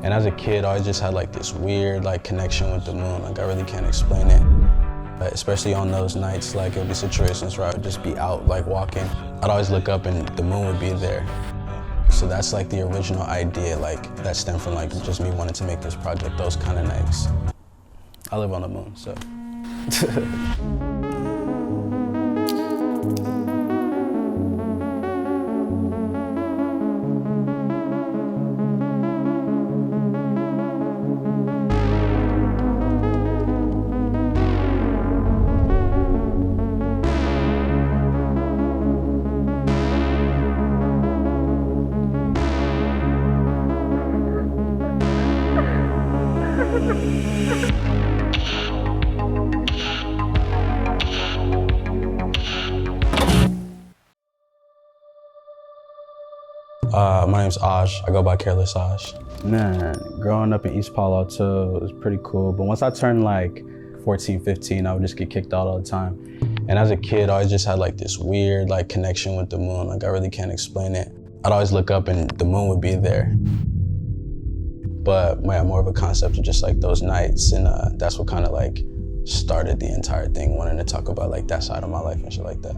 And as a kid, I always just had like this weird like connection with the moon. Like I really can't explain it. But especially on those nights, like it would be situations where I would just be out like walking. I'd always look up and the moon would be there. So that's like the original idea, like that stemmed from like just me wanting to make this project, those kind of nights. I live on the moon, so. My name's Aj. I go by Carelessajjj. Man, growing up in East Palo Alto was pretty cool, but once I turned like 14, 15, I would just get kicked out all the time. And as a kid, I always just had like this weird like connection with the moon. Like I really can't explain it. I'd always look up and the moon would be there. But yeah, more of a concept of just like those nights, and that's what kind of like started the entire thing, wanting to talk about like that side of my life and shit like that.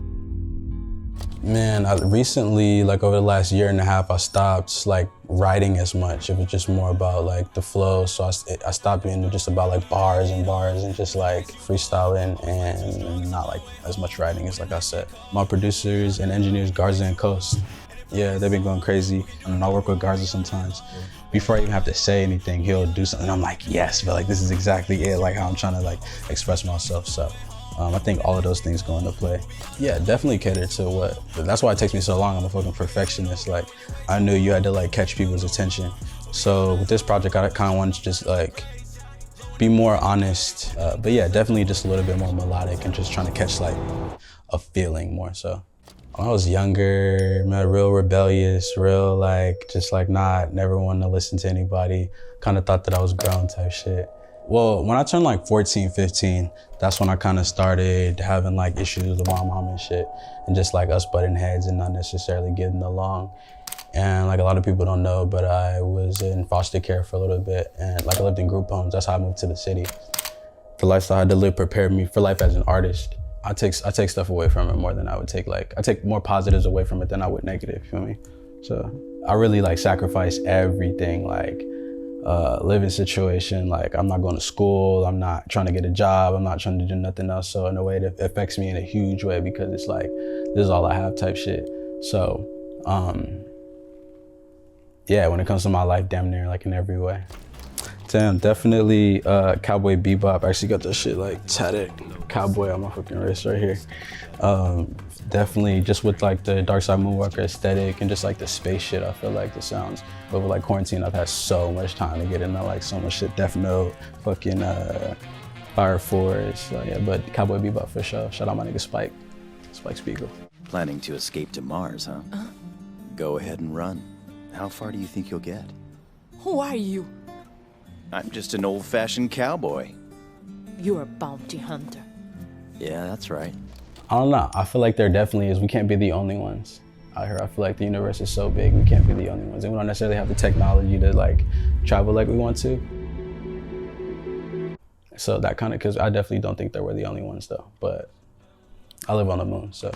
Man, I recently, like over the last year and a half, I stopped like writing as much. It was just more about like the flow. So I stopped being just about like bars and just like freestyling and not like as much writing as like I said. My producers and engineers, Garza and Coast, yeah, they've been going crazy. And I work with Garza sometimes. Before I even have to say anything, he'll do something. And I'm like, yes, but like this is exactly it, like how I'm trying to like express myself. So. I think all of those things go into play. Yeah, definitely cater to what, that's why it takes me so long. I'm a fucking perfectionist. Like, I knew you had to like catch people's attention. So with this project, I kind of wanted to just like be more honest. But yeah, definitely just a little bit more melodic and just trying to catch like a feeling more so. When I was younger, man, real rebellious, real like, just like never wanting to listen to anybody. Kind of thought that I was grown type shit. Well, when I turned like 14, 15, that's when I kind of started having like issues with my mom and shit, and just like us butting heads and not necessarily getting along. And like a lot of people don't know, but I was in foster care for a little bit, and like I lived in group homes. That's how I moved to the city. The lifestyle I had to live prepared me for life as an artist. I take stuff away from it more than I would take I take more positives away from it than I would negative, you feel me? So I really like sacrifice everything, like living situation, like I'm not going to school, I'm not trying to get a job, I'm not trying to do nothing else. So in a way it affects me in a huge way because it's like, this is all I have type shit. So yeah, when it comes to my life, damn near like in every way. Damn, definitely Cowboy Bebop. I actually got this shit like tatted cowboy on my fucking wrist right here. Definitely just with like the Darkside Moonwalker aesthetic and just like the space shit, I feel like the sounds. But with like quarantine, I've had so much time to get into like so much shit. Death Note, fucking Fire Force. So yeah, but Cowboy Bebop for sure. Shout out my nigga Spike Spiegel. Planning to escape to Mars, huh? Go ahead and run. How far do you think you'll get? Who are you? I'm just an old-fashioned cowboy. You're a bounty hunter. Yeah, that's right. I don't know. I feel like there definitely is. We can't be the only ones out here. I feel like the universe is so big, we can't be the only ones. And we don't necessarily have the technology to like travel like we want to. So that kind of, because I definitely don't think that we're the only ones though, but I live on the moon, so.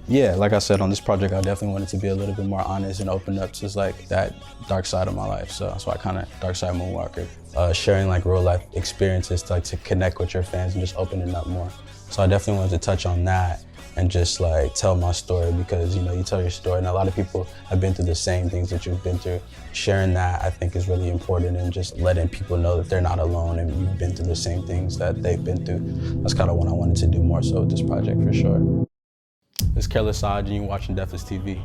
Yeah, like I said, on this project, I definitely wanted to be a little bit more honest and open up to like that dark side of my life. So that's why I kind of Darkside Moonwalker, sharing like real life experiences to connect with your fans and just opening up more. So I definitely wanted to touch on that and just like tell my story because, you know, you tell your story and a lot of people have been through the same things that you've been through. Sharing that I think is really important and just letting people know that they're not alone and you've been through the same things that they've been through. That's kind of what I wanted to do more so with this project for sure. It's Carelessajjj and you're watching Deathless TV.